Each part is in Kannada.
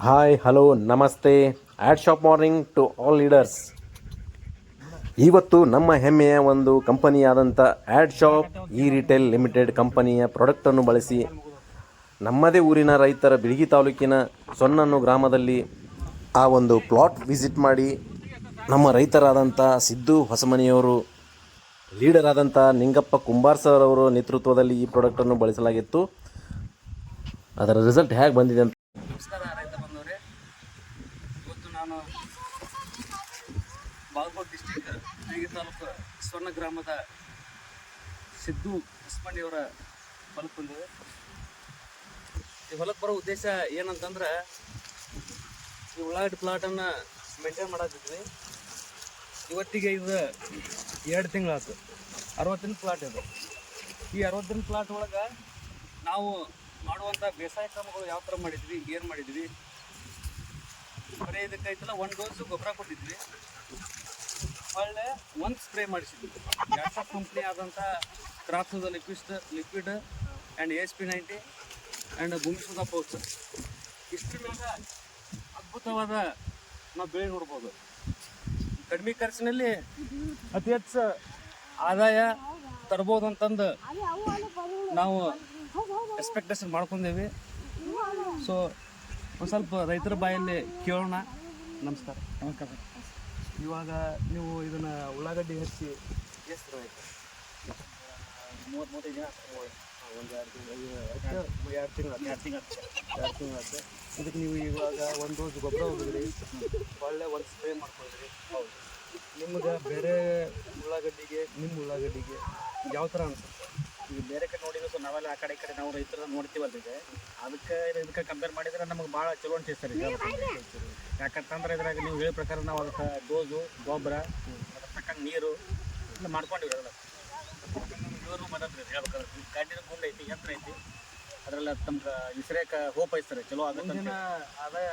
ಹಾಯ್ ಹಲೋ ನಮಸ್ತೆ. Ad Shop morning to all leaders. ಇವತ್ತು ನಮ್ಮ ಹೆಮ್ಮೆಯ ಒಂದು ಕಂಪನಿಯಾದಂಥ Ad Shop E retail limited ಕಂಪನಿಯ ಪ್ರಾಡಕ್ಟನ್ನು ಬಳಸಿ ನಮ್ಮದೇ ಊರಿನ ರೈತರ ಬಿಳಿಗಿ ತಾಲೂಕಿನ ಸೊನ್ನನ್ನು ಗ್ರಾಮದಲ್ಲಿ ಆ ಒಂದು ಪ್ಲಾಟ್ ವಿಸಿಟ್ ಮಾಡಿ ನಮ್ಮ ರೈತರಾದಂಥ ಸಿದ್ದು ಹೊಸಮನಿಯವರು, ಲೀಡರ್ ಆದಂಥ ನಿಂಗಪ್ಪ ಕುಂಬಾರ್ ಸರ್ ಅವರ ನೇತೃತ್ವದಲ್ಲಿ ಈ ಪ್ರಾಡಕ್ಟನ್ನು ಬಳಸಲಾಗಿತ್ತು. ಅದರ ರಿಸಲ್ಟ್ ಹೇಗೆ ಬಂದಿದೆ ಅಂತ. ನಮಸ್ಕಾರ ರೈತ ಬಂದವರೇ. ಇವತ್ತು ನಾನು ಬಾಗಲಕೋಟೆ ಡಿಸ್ಟಿಕ್ ಬಿಳಿಗಿ ತಾಲೂಕು ಸ್ವರ್ಣ ಗ್ರಾಮದ ಸಿದ್ದು ಹೊಸಮನಿಯವರ ಹೊಲಕ್ಕೆ ಬಂದಿವೆ. ಈ ಹೊಲಕ್ಕೆ ಬರೋ ಉದ್ದೇಶ ಏನಂತಂದ್ರೆ, ಈ ಉಳ್ಳಾಗಡ್ಡಿ ಪ್ಲಾಟನ್ನು ಮೇಂಟೈನ್ ಮಾಡಾಕಿದ್ವಿ. ಇವತ್ತಿಗೆ ಇದು 2 ತಿಂಗಳಾಯ್ತು. 60 ದಿನ ಪ್ಲಾಟ್ ಇದು. ಈ 60 ದಿನ ಪ್ಲಾಟ್ ಒಳಗೆ ನಾವು ಮಾಡುವಂಥ ಬೇಸಾಯ ಕ್ರಮಗಳು ಯಾವ ಥರ ಮಾಡಿದ್ವಿ, ಏನು ಮಾಡಿದ್ವಿ, ಬರೀ ಇದಕ್ಕೈತಲ್ಲ 1 ಡೋಸು ಗೊಬ್ಬರ ಕೊಟ್ಟಿದ್ವಿ, ಒಳ್ಳೆ 1 ಸ್ಪ್ರೇ ಮಾಡಿಸಿದ್ವಿ. ಗ್ಯಾಸಪ್ ಕಂಪ್ನಿ ಆದಂಥ crops liquid and ASP90 and Bhumisudha pouch. ಇಷ್ಟು ಮೇಲೆ ಅದ್ಭುತವಾದ ನಾವು ಬೆಳೆ ನೋಡ್ಬೋದು. ಕಡಿಮೆ ಖರ್ಚಿನಲ್ಲಿ ಅತಿ ಹೆಚ್ಚು ಆದಾಯ ತರ್ಬೋದು ಅಂತಂದು ನಾವು ಎಕ್ಸ್ಪೆಕ್ಟೇಷನ್ ಮಾಡ್ಕೊಂಡೇವಿ. ಸೊ ಒಂದು ಸ್ವಲ್ಪ ರೈತರ ಬಾಯಲ್ಲಿ ಕೇಳೋಣ. ನಮಸ್ಕಾರ. ಇವಾಗ ನೀವು ಇದನ್ನು ಉಳ್ಳಾಗಡ್ಡಿ ಹಚ್ಚಿ ಎಷ್ಟು ಆಯಿತು? 30-35 ದಿನ. ಒಂದು 2 ತಿಂಗಳು. ಇದಕ್ಕೆ ನೀವು ಇವಾಗ 1 ಡೋಸ್ ಗೊಬ್ಬರ ಹೋಗಿದ್ರಿ, ಒಳ್ಳೆ 1 ಸ್ಪ್ರೇ ಮಾಡ್ಕೊಂಡ್ರಿ. ಹೌದು. ನಿಮ್ಗೆ ಬೇರೆ ಉಳ್ಳಾಗಡ್ಡಿಗೆ ನಿಮ್ಮ ಉಳ್ಳಾಗಡ್ಡಿಗೆ ಯಾವ ಥರ ಅನ್ಸುತ್ತೆ? ಈಗ ಬೇರೆ ಕಡೆ ನೋಡಿದ್ರೆ ಸೊ ನಾವೆಲ್ಲ ಆ ಕಡೆ ಈ ಕಡೆ ನಾವು ರೈತರ ನೋಡ್ತೀವಲ್ಲ, ಈಗ ಅದಕ್ಕೆ ಇದಕ್ಕೆ ಕಂಪೇರ್ ಮಾಡಿದ್ರೆ ನಮಗೆ ಭಾಳ ಚಲೋ ಅನ್ಸುತ್ತೆ ಸರ್. ಯಾಕಂತಂದ್ರೆ ಇದ್ರಾಗ ನೀವು ಹೇಳೋ ಪ್ರಕಾರ ನಾವು ಅದಕ್ಕೆ ಡೋಸು ಗೊಬ್ಬರ ಅದ್ರ ತಕ್ಕಂಗೆ ನೀರು ಎಲ್ಲ ಮಾಡ್ಕೊಂಡಿವಿ. ಅದೆಲ್ಲ ನೀರು ಮದದ್ರಿ ಹೇಳ್ಬೇಕಾದ್ರೆ ಗಂಡಿನ ಗುಂಡು ಐತಿ, ಯಂತ್ರ ಐತಿ, ಅದರೆಲ್ಲ ತಮ್ಗೆ ಇಸ್ರೇಕ ಹೋಪ್ ಐತೆ ಸರ್. ಚಲೋ ಮುಂದಿನ ಆದಾಯ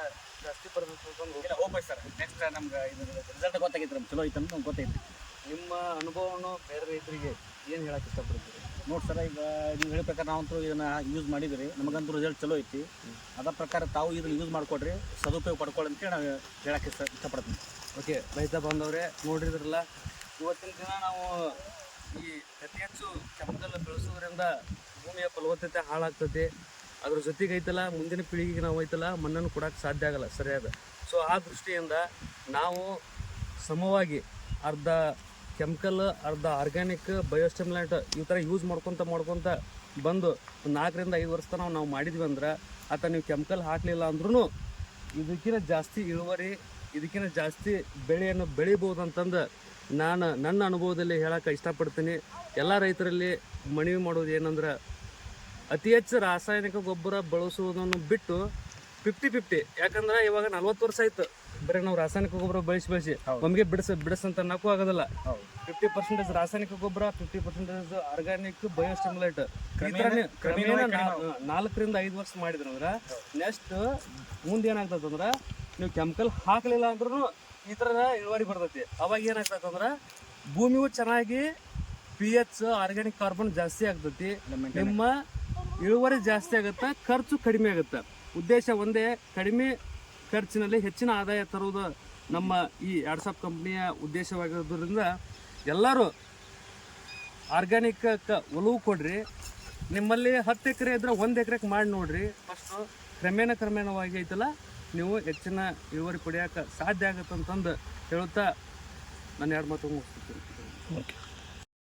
ಜಾಸ್ತಿ ಬರಬೇಕು ಹೋಪ್ ಐತೆ ಸರ್. ನೆಕ್ಸ್ಟ್ ನಮ್ಗೆ ಇದು ರಿಸಲ್ಟ್ ಗೊತ್ತಾಗೈತೆ, ನಮ್ಗೆ ಚಲೋ ಐತೆ ಅಂತ ನಮ್ಗೆ ಗೊತ್ತೈತಿ. ನಿಮ್ಮ ಅನುಭವವನ್ನು ಬೇರೆ ರೈತರಿಗೆ ಏನು ಹೇಳಕ್ಕೆ ಇಷ್ಟಪಡ್ತೀರಿ? ನೋಡಿ ಸರ್, ಈಗ ನೀವು ಹೇಳೋ ಪ್ರಕಾರ ನಾವಂತೂ ಇದನ್ನು ಯೂಸ್ ಮಾಡಿದ್ರಿ, ನಮಗಂತೂ ರಿಸಲ್ಟ್ ಚಲೋ ಐತಿ. ಅದ ಪ್ರಕಾರ ತಾವು ಇದನ್ನು ಯೂಸ್ ಮಾಡ್ಕೊಡ್ರಿ, ಸದುಪಯೋಗ ಪಡ್ಕೊಳ್ಳಿ ಅಂತೇಳಿ ನಾವು ಹೇಳಕ್ಕೆ ಇಷ್ಟಪಡ್ತೀನಿ. ಓಕೆ ರೈತ ಬಾಂಧವರೇ, ನೋಡಿದ್ರಲ್ಲ, ಇವತ್ತಿನ ದಿನ ನಾವು ಈ ಅತಿ ಹೆಚ್ಚು ಕೆಮಿಕಲ್ ಬೆಳೆಸೋದ್ರಿಂದ ಭೂಮಿಯ ಫಲವತ್ತತೆ ಹಾಳಾಗ್ತದೆ. ಅದ್ರ ಜೊತೆಗೆ ಐತಲ್ಲ, ಮುಂದಿನ ಪೀಳಿಗೆಗೆ ನಾವು ಐತಲ್ಲ ಮಣ್ಣನ್ನು ಕೊಡೋಕ್ಕೆ ಸಾಧ್ಯ ಆಗಲ್ಲ ಸರಿಯಾದ. ಸೊ ಆ ದೃಷ್ಟಿಯಿಂದ ನಾವು ಸಮವಾಗಿ ಅರ್ಧ ಕೆಮಿಕಲ್, ಅರ್ಧ ಆರ್ಗ್ಯಾನಿಕ್, ಬಯೋಸ್ಟಿಮ್ಯುಲೆಂಟ್ ಈ ಥರ ಯೂಸ್ ಮಾಡ್ಕೊತ ಬಂದು 4-5 ವರ್ಷ ತನಕ ನಾವು ಮಾಡಿದ್ವಿ ಅಂದ್ರೆ, ಅಥವಾ ನೀವು ಕೆಮಿಕಲ್ ಹಾಕಲಿಲ್ಲ ಅಂದ್ರೂ ಇದಕ್ಕಿಂತ ಜಾಸ್ತಿ ಇಳುವರಿ, ಇದಕ್ಕಿಂತ ಜಾಸ್ತಿ ಬೆಳೆಯನ್ನು ಬೆಳಿಬೋದು ಅಂತಂದು ನನ್ನ ಅನುಭವದಲ್ಲಿ ಹೇಳೋಕೆ ಇಷ್ಟಪಡ್ತೀನಿ. ಎಲ್ಲ ರೈತರಲ್ಲಿ ಮನವಿ ಮಾಡೋದು ಏನಂದ್ರೆ, ಅತಿ ಹೆಚ್ಚು ರಾಸಾಯನಿಕ ಗೊಬ್ಬರ ಬಳಸುವುದನ್ನು ಬಿಟ್ಟು 50-50. ಯಾಕಂದ್ರೆ ಇವಾಗ 40 ವರ್ಷ ಆಯ್ತು ಬರೀ ನಾವು ರಾಸಾಯನಿಕ ಗೊಬ್ಬರ ಬಳಸಿ ಒಮ್ಮೆಗೆ ಬಿಡಿಸಂತ ಅನ್ನೋಕ್ಕೂ ಆಗೋದಿಲ್ಲ. 50% ರಾಸಾಯನಿಕ ಗೊಬ್ಬರ, 50% ಆರ್ಗ್ಯಾನಿಕ್, ಬಯೋಸ್ಟಿಮ್ಯುಲೆಂಟ್ ಕ್ರಮೇಣ 4-5 ವರ್ಷ ಮಾಡಿದ್ರಂದ್ರೆ ನೆಕ್ಸ್ಟ್ ಮುಂದೆ ಏನಾಗ್ತದಂದ್ರೆ, ನೀವು ಕೆಮಿಕಲ್ ಹಾಕಲಿಲ್ಲ ಅಂದ್ರೂ ಈ ಥರ ಇಳುವರಿ ಬರ್ತೈತಿ. ಅವಾಗ ಏನಾಗ್ತದಂದ್ರೆ ಭೂಮಿಯೂ ಚೆನ್ನಾಗಿ pH, ಆರ್ಗ್ಯಾನಿಕ್ ಕಾರ್ಬನ್ ಜಾಸ್ತಿ ಆಗ್ತೈತಿ, ನಿಮ್ಮ ಇಳುವರಿ ಜಾಸ್ತಿ ಆಗುತ್ತೆ, ಖರ್ಚು ಕಡಿಮೆ ಆಗುತ್ತೆ. ಉದ್ದೇಶ ಒಂದೇ, ಕಡಿಮೆ ಖರ್ಚಿನಲ್ಲಿ ಹೆಚ್ಚಿನ ಆದಾಯ ತರುವುದು ನಮ್ಮ ಈ ಆ್ಯಡ್ ಶಾಪ್ ಕಂಪ್ನಿಯ ಉದ್ದೇಶವಾಗಿರೋದ್ರಿಂದ ಎಲ್ಲರೂ ಆರ್ಗ್ಯಾನಿಕಕ್ಕೆ ಒಲವು ಕೊಡ್ರಿ. ನಿಮ್ಮಲ್ಲಿ 10 ಎಕರೆ ಇದ್ರೆ 1 ಎಕರೆಗೆ ಮಾಡಿ ನೋಡ್ರಿ. ಫಸ್ಟು ಕ್ರಮೇಣವಾಗಿ ಐತಲ್ಲ ನೀವು ಹೆಚ್ಚಿನ ಇಳುವರಿ ಪಡೆಯೋಕೆ ಸಾಧ್ಯ ಆಗುತ್ತೆ ಅಂತಂದು ಹೇಳುತ್ತಾ ನಾನು 2 ಮಾತು ಮುಗಿಸ್ತೀನಿ. ಓಕೆ.